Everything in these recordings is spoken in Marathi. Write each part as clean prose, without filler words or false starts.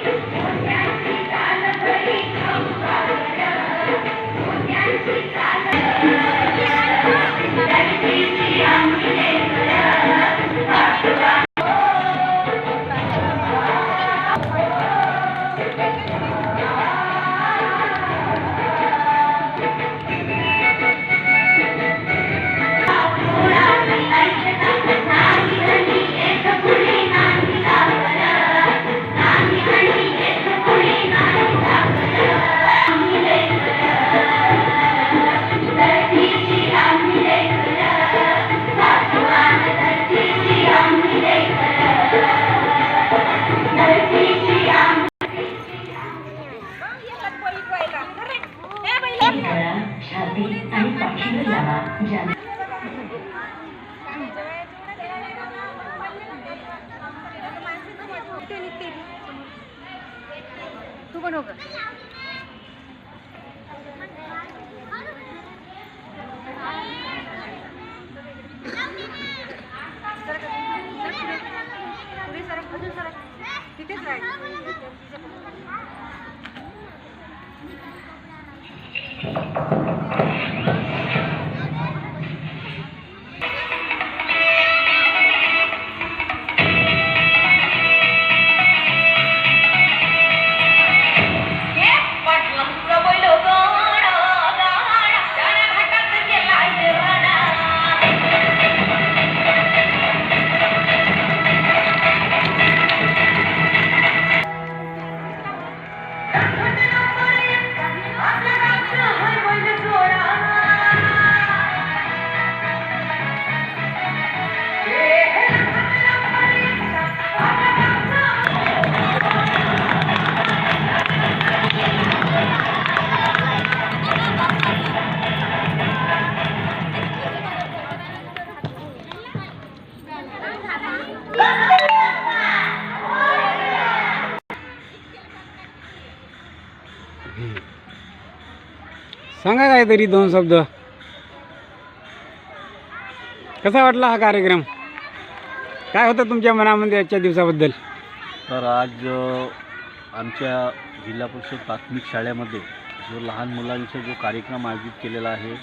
तू पण होगा तिथेच सांगा काहीतरी दोन शब्द. कसा वाटला हा कार्यक्रम? काय होतं तुमच्या मनामध्ये आजच्या दिवसाबद्दल? तर आज आमच्या जिल्हा परिषद प्राथमिक शाळेमध्ये जो लहान मुलांचा जो कार्यक्रम आयोजित केलेला आहे,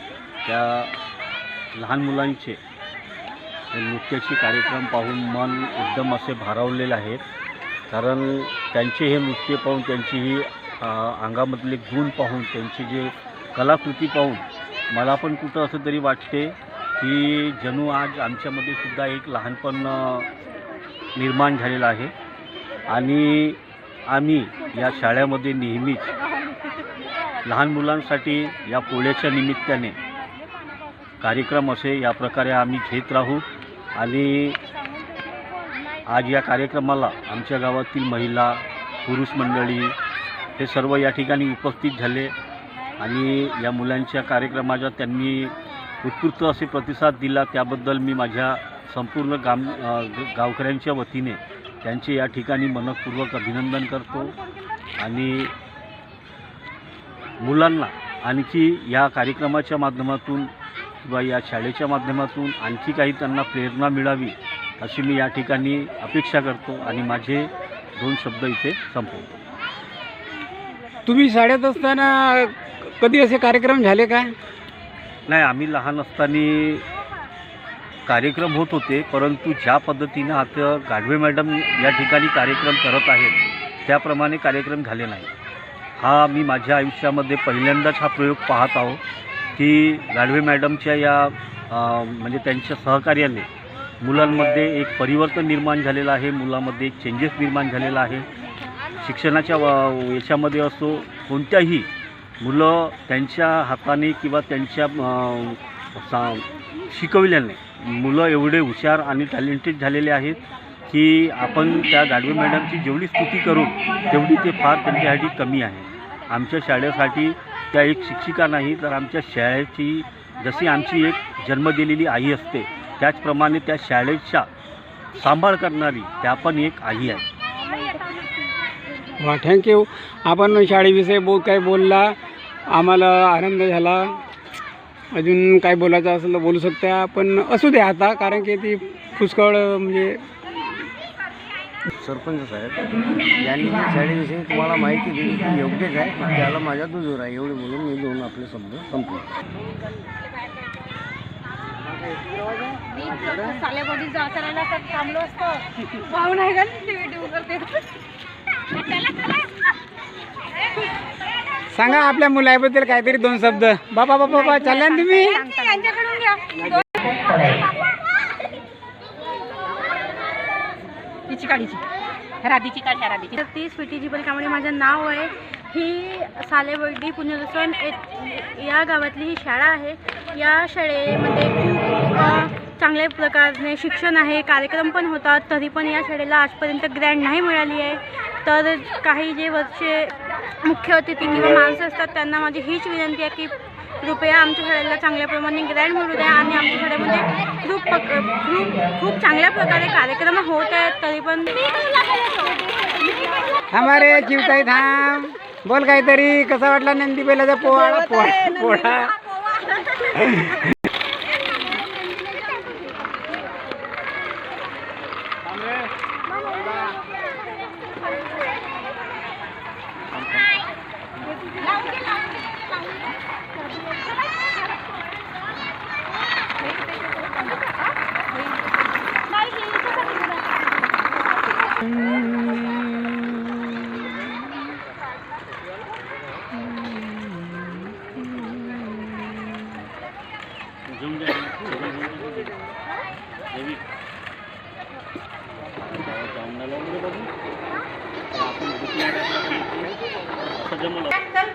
त्या लहान मुलांचे नृत्याचे कार्यक्रम पाहून मन एकदम असे भारावलेले आहेत. कारण त्यांचे हे नृत्य पाहून, त्यांची ही अंगामधले गुण पाहून, त्यांची जे कलाकृती पाहून मला पण कुठं असं तरी वाटते की जणू आज आमच्यामध्ये सुद्धा एक लहानपण निर्माण झालेलं आहे. आणि आम्ही या शाळेमध्ये नेहमीच लहान मुलांसाठी या पोळ्याच्या निमित्ताने कार्यक्रम असे या प्रकारे आम्ही घेत राहू. आणि आज या कार्यक्रमाला आमच्या गावातील महिला, पुरुष मंडळी हे सर्व या ठिकाणी उपस्थित झाले आणि या मुलांच्या कार्यक्रमाचा त्यांनी उत्स्फूर्त असे प्रतिसाद दिला. त्याबद्दल मी माझ्या संपूर्ण गावकऱ्यांच्या वतीने त्यांचे या ठिकाणी मनपूर्वक अभिनंदन करतो. आणि मुलांना आणखी या कार्यक्रमाच्या माध्यमातून किंवा या शाळेच्या माध्यमातून आणखी काही त्यांना प्रेरणा मिळावी अशी मी या ठिकाणी अपेक्षा करतो आणि माझे दोन शब्द इथे संपवतो. तुम्ही शाळेत असताना कधी असे कार्यक्रम झाले का? नाही, आम्ही लहान असताना कार्यक्रम होत होते, परंतु ज्या पद्धतीनं आता गाढवे मॅडम या ठिकाणी कार्यक्रम करत आहेत त्याप्रमाणे कार्यक्रम झाले नाही. हा मी माझ्या आयुष्यामध्ये पहिल्यांदाच हा प्रयोग पाहत आहो की गाढवे मॅडमच्या या म्हणजे त्यांच्या सहकार्याने मुलांमध्ये एक परिवर्तन निर्माण झालेलं आहे, मुलांमध्ये एक चेंजेस निर्माण झालेला आहे. शिक्षणाच्या याच्यामध्ये असो, कोणत्याही मुलं त्यांच्या हाताने किंवा त्यांच्या शिकविल्याने मुलं एवढे हुशार आणि टॅलेंटेड झालेले आहेत की आपण त्या गाढवे मॅडमची जेवढी स्तुती करू तेवढी ते फार त्यांच्यासाठी कमी आहे. आमच्या शाळेसाठी त्या एक शिक्षिका नाही, तर आमच्या शाळेची जशी आमची एक जन्म दिलेली आई असते त्याचप्रमाणे त्या शाळेचा सांभाळ करणारी त्या पण एक आई आहे. वा, थँक्यू. आपण शाळेविषयी काय बोलला, आम्हाला आनंद झाला. अजून काय बोलायचं असेल तर बोलू शकता, पण असू द्या आता, कारण की ती पुष्कळ म्हणजे सरपंच साहेब यांनी जी शाळेविषयी तुम्हाला माहिती दिली ती योग्यच आहे, त्याला माझ्या दुजोर आहे एवढे बोलून मी दोन आपले शब्द संपले. सालेबडी जाताना थांबलो असतो भाऊ नाही का करते. सांगा आपल्या मुलाबद्दल काहीतरी 2 शब्द. बाबा बाबा बाबा चालल्या ना तुम्ही. यांच्याकडून घ्या तिची काढीची राधीची काढ राधीची. तर ती स्वीटी जिबल कांबळे माझं नाव आहे. ही सालेबर्डी पुनर्वसन या गावातली ही शाळा आहे. या शाळेमध्ये खूप चांगल्या प्रकारे शिक्षण आहे, कार्यक्रम पण होतात. तरी पण या शाळेला आजपर्यंत ग्रँट नाही मिळाली आहे. तर काही जे वर्षे मुख्य अतिथी किंवा माणसं असतात त्यांना माझी हीच विनंती आहे की कृपया आमच्या शाळेला चांगल्या प्रमाणे ग्रँट मिळू द्या. आणि आमच्या शाळेमध्ये खूप चांगल्या प्रकारे कार्यक्रम होत आहेत. तरी पण हमारे चिवताई थांब बोल काहीतरी. कसा वाटला नंदी बैलाचा पोळा पोळा. आपण